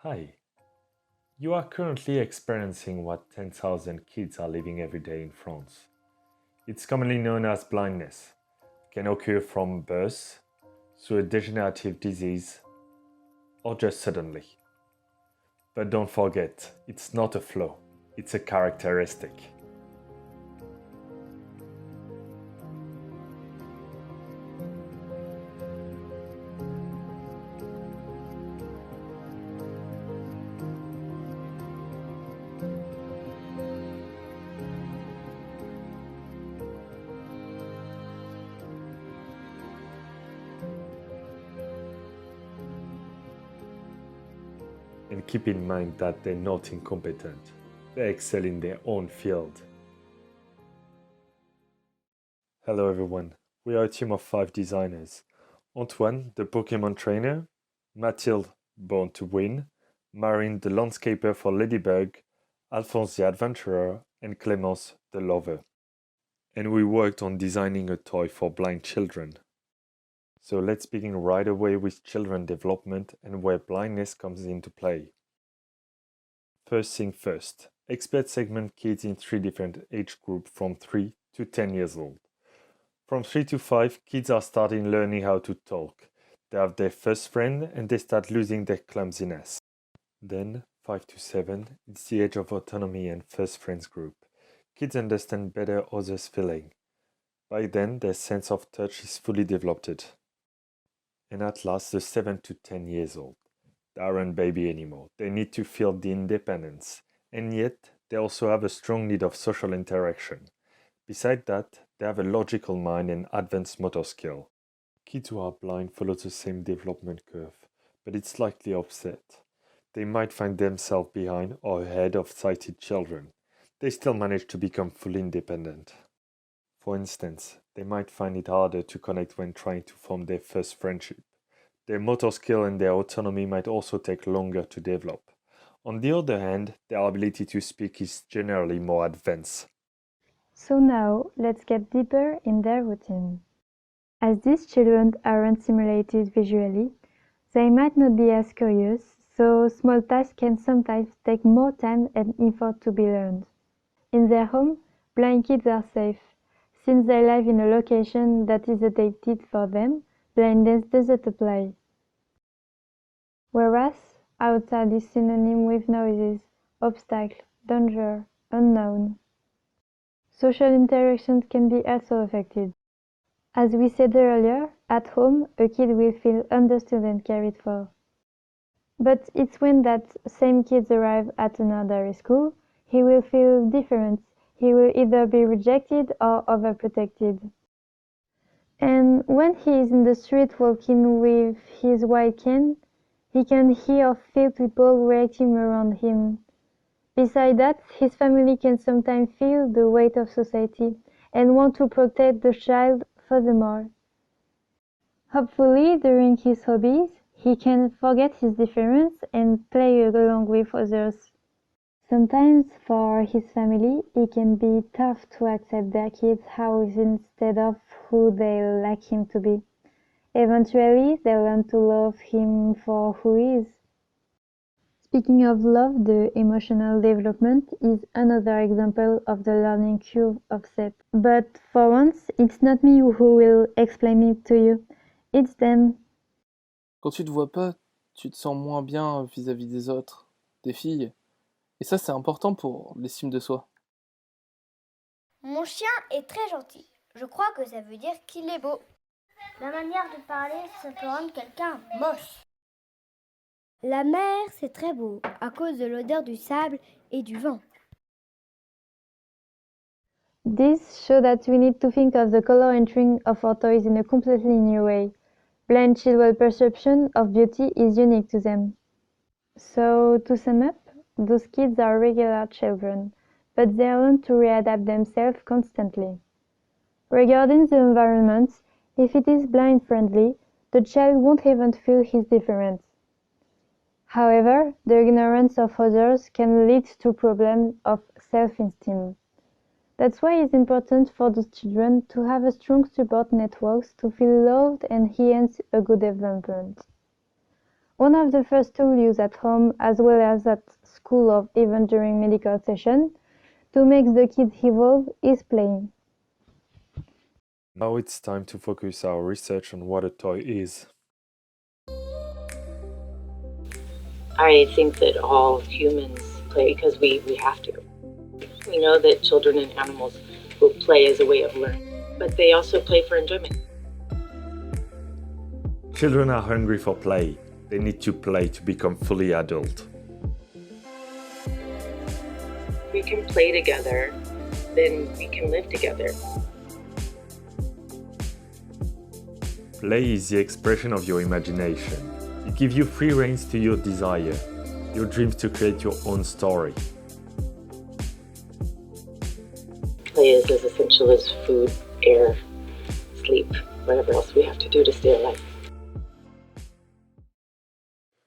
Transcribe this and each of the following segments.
Hi, you are currently experiencing what 10,000 kids are living every day in France. It's commonly known as blindness. It can occur from birth, through a degenerative disease, or just suddenly. But don't forget, it's not a flaw, it's a characteristic. And keep in mind that they're not incompetent. They excel in their own field. Hello everyone, we are a team of 5 designers. Antoine, the Pokemon trainer, Mathilde, born to win, Marine, the landscaper for Ladybug, Alphonse the adventurer, and Clémence, the lover. And we worked on designing a toy for blind children. So let's begin right away with children development and where blindness comes into play. First thing first, experts segment kids in 3 different age groups from 3 to 10 years old. From 3 to 5, kids are starting learning how to talk. They have their first friend and they start losing their clumsiness. Then, 5 to 7, it's the age of autonomy and first friends group. Kids understand better others' feeling. By then, their sense of touch is fully developed. And at last, the 7 to 10 years old. They aren't baby anymore. They need to feel the independence. And yet, they also have a strong need of social interaction. Besides that, they have a logical mind and advanced motor skill. Kids who are blind follow the same development curve, but it's slightly offset. They might find themselves behind or ahead of sighted children. They still manage to become fully independent. For instance, they might find it harder to connect when trying to form their first friendship. Their motor skill and their autonomy might also take longer to develop. On the other hand, their ability to speak is generally more advanced. So now, let's get deeper in their routine. As these children aren't stimulated visually, they might not be as curious, so small tasks can sometimes take more time and effort to be learned. In their home, blind kids are safe. Since they live in a location that is adapted for them, blindness doesn't apply. Whereas, outside is synonym with noises, obstacle, danger, unknown. Social interactions can be also affected. As we said earlier, at home, a kid will feel understood and cared for. But it's when that same kid arrives at another school, he will feel different. He will either be rejected or overprotected. And when he is in the street walking with his white cane, he can hear or feel people reacting around him. Besides that, his family can sometimes feel the weight of society and want to protect the child furthermore. Hopefully, during his hobbies, he can forget his difference and play along with others. Sometimes, for his family, it can be tough to accept their kids how is instead of who they like him to be. Eventually, they learn to love him for who he is. Speaking of love, the emotional development is another example of the learning curve of Seth. But for once, it's not me who will explain it to you. It's them. Quand tu te vois pas, tu te sens moins bien vis-à-vis des autres, des filles. Et ça, c'est important pour l'estime de soi. Mon chien est très gentil. Je crois que ça veut dire qu'il est beau. La manière de parler, ça peut rendre quelqu'un moche. La mer, c'est très beau à cause de l'odeur du sable et du vent. This shows that we need to think of the color entering of our toys in a completely new way. Blind children's perception of beauty is unique to them. So, to sum up, those kids are regular children, but they learn to readapt themselves constantly. Regarding the environment, if it is blind-friendly, the child won't even feel his difference. However, the ignorance of others can lead to problems of self-esteem. That's why it's important for those children to have a strong support networks to feel loved and hence a good development. One of the first tools used at home as well as at school or even during medical sessions to make the kids evolve is playing. Now it's time to focus our research on what a toy is. I think that all humans play because we have to. We know that children and animals will play as a way of learning, but they also play for enjoyment. Children are hungry for play. They need to play to become fully adult. We can play together, then we can live together. Play is the expression of your imagination. It gives you free rein to your desire, your dreams to create your own story. Play is as essential as food, air, sleep, whatever else we have to do to stay alive.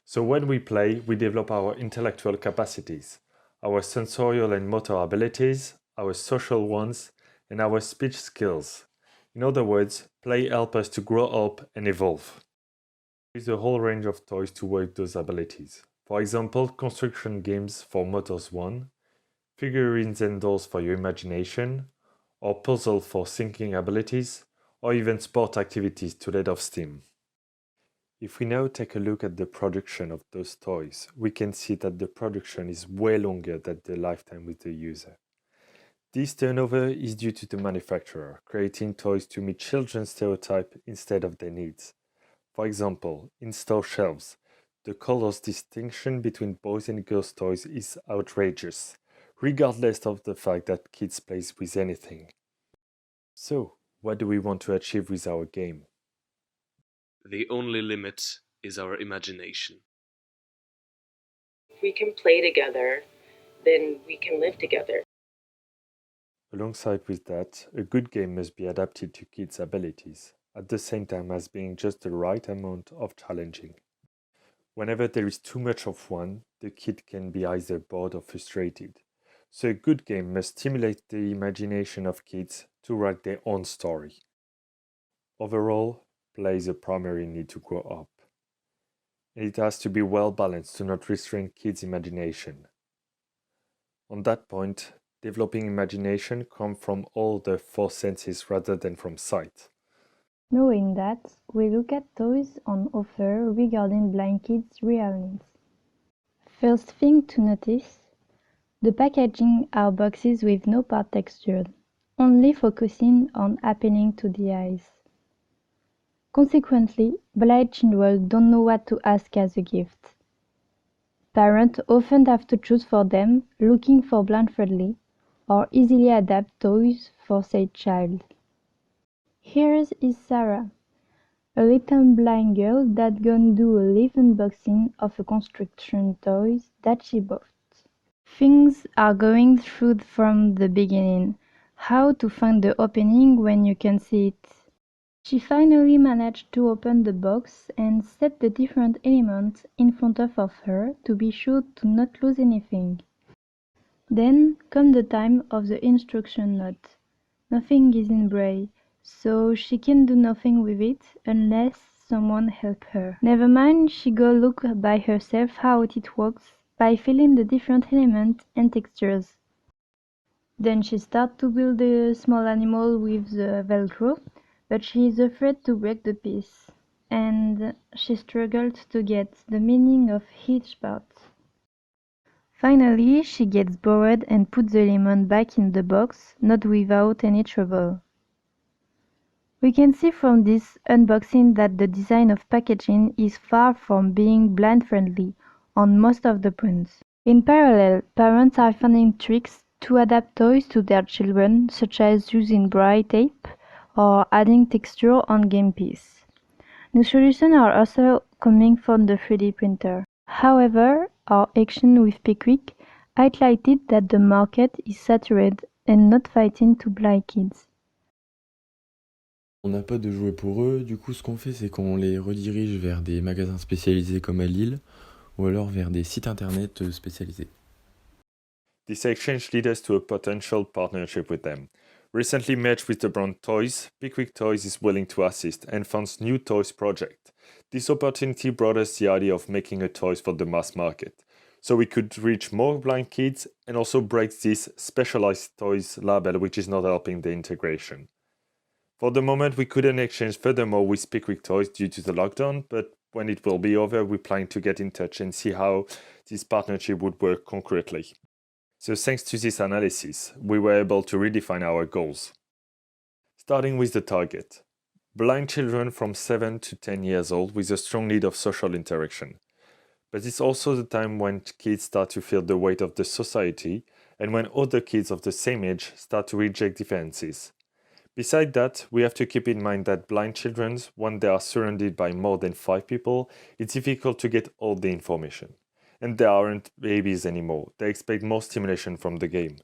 So when we play, we develop our intellectual capacities, our sensorial and motor abilities, our social ones, and our speech skills. In other words, play helps us to grow up and evolve. There is a whole range of toys to work those abilities. For example, construction games for Motors 1, figurines and dolls for your imagination, or puzzles for thinking abilities, or even sport activities to let off steam. If we now take a look at the production of those toys, we can see that the production is way longer than the lifetime with the user. This turnover is due to the manufacturer creating toys to meet children's stereotypes instead of their needs. For example, in store shelves, the colors distinction between boys and girls toys is outrageous, regardless of the fact that kids play with anything. So, what do we want to achieve with our game? The only limit is our imagination. If we can play together, then we can live together. Alongside with that, a good game must be adapted to kids' abilities, at the same time as being just the right amount of challenging. Whenever there is too much of one, the kid can be either bored or frustrated. So a good game must stimulate the imagination of kids to write their own story. Overall, play is a primary need to grow up. And it has to be well balanced to not restrain kids' imagination. On that point, developing imagination comes from all the four senses rather than from sight. Knowing that, we look at toys on offer regarding blind kids' real needs. First thing to notice, the packaging are boxes with no part textured, only focusing on appealing to the eyes. Consequently, blind children don't know what to ask as a gift. Parents often have to choose for them, looking for blind-friendly or easily adapt toys for said child. Here is Sarah, a little blind girl that gonna do a live unboxing of a construction toys that she bought. Things are going through from the beginning, how to find the opening when you can see it. She finally managed to open the box and set the different elements in front of her to be sure to not lose anything. Then comes the time of the instruction note. Nothing is in braille, so she can do nothing with it unless someone help her. Never mind, she go look by herself how it works by feeling the different elements and textures. Then she start to build a small animal with the Velcro, but she is afraid to break the piece, and she struggled to get the meaning of each part. Finally, she gets bored and puts the lemon back in the box, not without any trouble. We can see from this unboxing that the design of packaging is far from being blind-friendly on most of the prints. In parallel, parents are finding tricks to adapt toys to their children, such as using braille tape or adding texture on game piece. New solutions are also coming from the 3D printer. However, our action with Pickwick highlighted that the market is saturated and not fighting to blind kids. On n'a pas de jouets pour eux, du coup ce qu'on fait c'est qu'on les redirige vers des magasins spécialisés comme à Lille ou alors vers des sites internet spécialisés. This exchange leads us to a potential partnership with them. Recently merged with the brand Toys, Pickwick Toys is willing to assist and funds new toys project, This opportunity brought us the idea of making a toys for the mass market, so we could reach more blind kids and also break this specialized toys label which is not helping the integration. For the moment, we couldn't exchange furthermore with Pickwick Toys due to the lockdown, but when it will be over, we plan to get in touch and see how this partnership would work concretely. So thanks to this analysis, we were able to redefine our goals. Starting with the target. Blind children from 7 to 10 years old with a strong need of social interaction. But it's also the time when kids start to feel the weight of the society and when other kids of the same age start to reject differences. Besides that, we have to keep in mind that blind children, when they are surrounded by more than 5 people, it's difficult to get all the information. And they aren't babies anymore, they expect more stimulation from the game.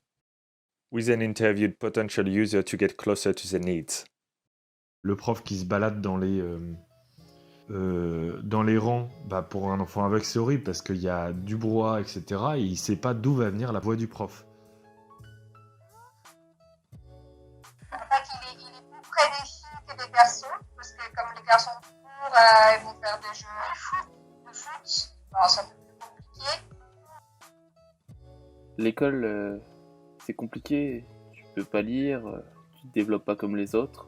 We then interviewed potential users to get closer to their needs. Le prof qui se balade dans les rangs, pour un enfant aveugle c'est horrible parce qu'il y a du brouhaha, etc. Et il ne sait pas d'où va venir la voix du prof. Il est plus près des filles que des garçons, parce que comme les garçons courent, ils vont faire des jeux de foot. Alors c'est un peu plus compliqué. L'école, c'est compliqué, tu peux pas lire, tu te développes pas comme les autres.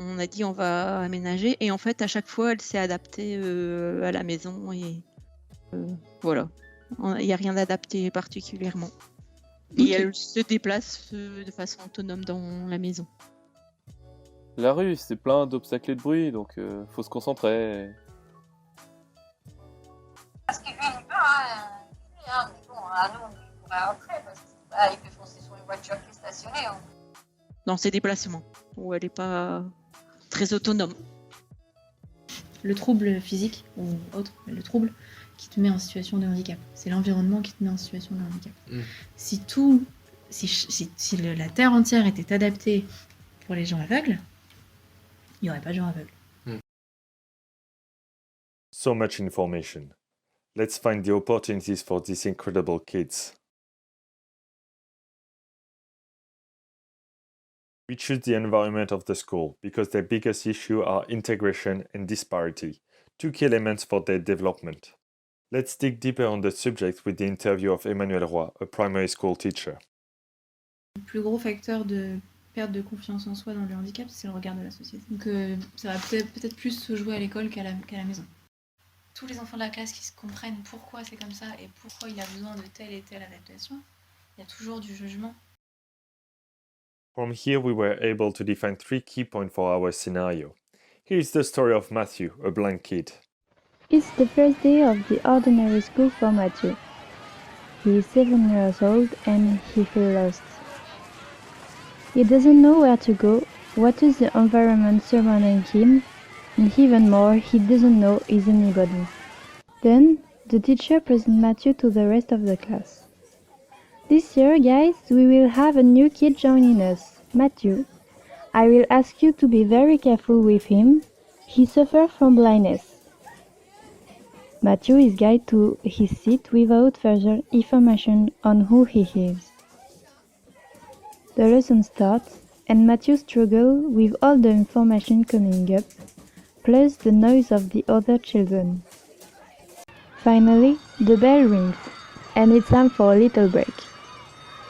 On a dit on va aménager et en fait à chaque fois elle s'est adaptée à la maison et voilà. Il n'y a rien d'adapté particulièrement. Et elle se déplace de façon autonome dans la maison. La rue, c'est plein d'obstacles et de bruit, donc faut se concentrer. Parce que lui, il peut, mais bon, à nous, il pourrait rentrer, parce qu'il peut foncer sur une voiture qui est stationnée. Dans ses déplacements, où elle n'est pas très autonome. Le trouble physique ou autre, le trouble qui te met en situation de handicap. C'est l'environnement qui te met en situation de handicap. Si la Terre entière était adaptée pour les gens aveugles, il n'y aurait pas de gens aveugles. So much information. Let's find the opportunities for these incredible kids. We choose the environment of the school because their biggest issue are integration and disparity, two key elements for their development. Let's dig deeper on the subject with the interview of Emmanuel Roy, a primary school teacher. Le plus gros facteur de perte de confiance en soi dans le handicap, c'est le regard de la société. Donc ça va peut-être plus se jouer à l'école qu'à la maison. Tous les enfants de la classe qui se comprennent pourquoi c'est comme ça et pourquoi il a besoin de telle et telle adaptation, il y a toujours du jugement. From here, we were able to define 3 key points for our scenario. Here is the story of Matthew, a blind kid. It's the first day of the ordinary school for Matthew. He is 7 years old and he feels lost. He doesn't know where to go, what is the environment surrounding him, and even more, he doesn't know is anybody. Then, the teacher presents Matthew to the rest of the class. This year, guys, we will have a new kid joining us, Matthew. I will ask you to be very careful with him. He suffers from blindness. Matthew is guided to his seat without further information on who he is. The lesson starts, and Matthew struggles with all the information coming up, plus the noise of the other children. Finally, the bell rings, and it's time for a little break.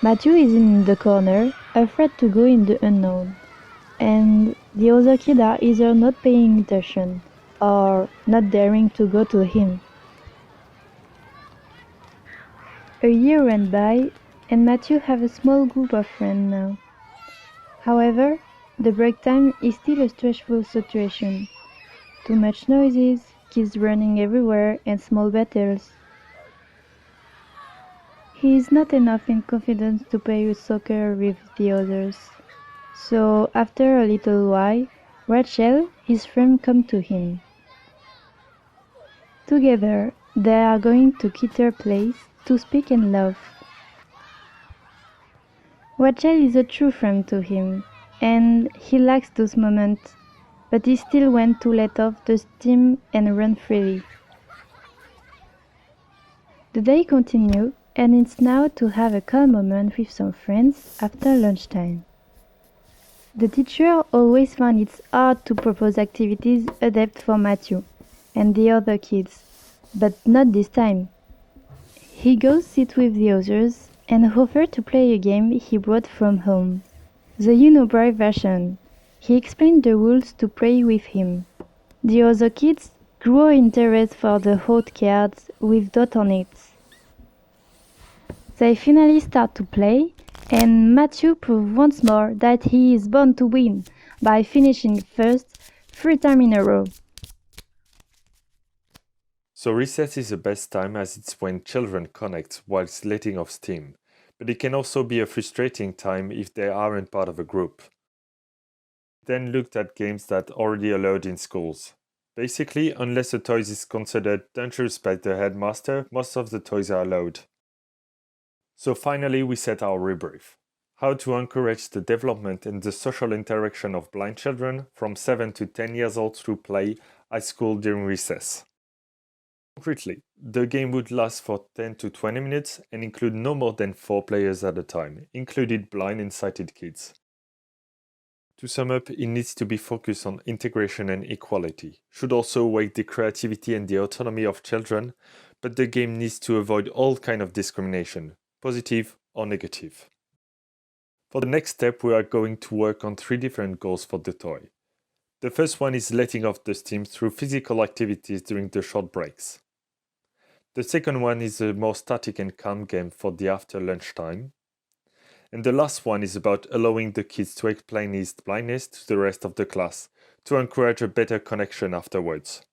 Matthew is in the corner, afraid to go in the unknown, and the other kids are either not paying attention or not daring to go to him. A year went by, and Matthew has a small group of friends now. However, the break time is still a stressful situation. Too much noises, kids running everywhere, and small battles. He is not enough in confidence to play soccer with the others. So, after a little while, Rachel, his friend, comes to him. Together, they are going to Kitter's place to speak and laugh. Rachel is a true friend to him, and he likes those moments, but he still wants to let off the steam and run freely. The day continues, and it's now to have a calm moment with some friends after lunchtime. The teacher always found it hard to propose activities adapted for Matthew and the other kids, but not this time. He goes sit with the others and offered to play a game he brought from home. The Unibrow version. He explained the rules to play with him. The other kids grew interest for the hot cards with dot on it. They finally start to play, and Matthew proves once more that he is born to win by finishing first 3 times in a row. So recess is the best time as it's when children connect whilst letting off steam, but it can also be a frustrating time if they aren't part of a group. Then looked at games that are already allowed in schools. Basically, unless a toy is considered dangerous by the headmaster, most of the toys are allowed. So finally we set our rubric. How to encourage the development and the social interaction of blind children from 7 to 10 years old through play at school during recess. Concretely, the game would last for 10 to 20 minutes and include no more than 4 players at a time, included blind and sighted kids. To sum up, it needs to be focused on integration and equality, should also wake the creativity and the autonomy of children, but the game needs to avoid all kind of discrimination, positive or negative. For the next step, we are going to work on 3 different goals for the toy. The first one is letting off the steam through physical activities during the short breaks. The second one is a more static and calm game for the after lunchtime. And the last one is about allowing the kids to explain his blindness to the rest of the class, to encourage a better connection afterwards.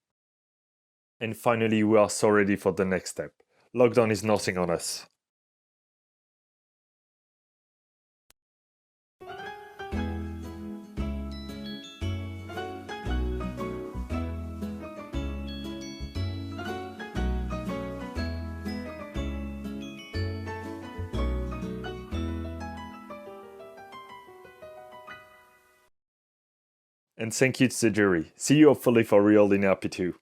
And finally, we are so ready for the next step. Lockdown is nothing on us. And thank you to the jury. See you hopefully for real in RP2.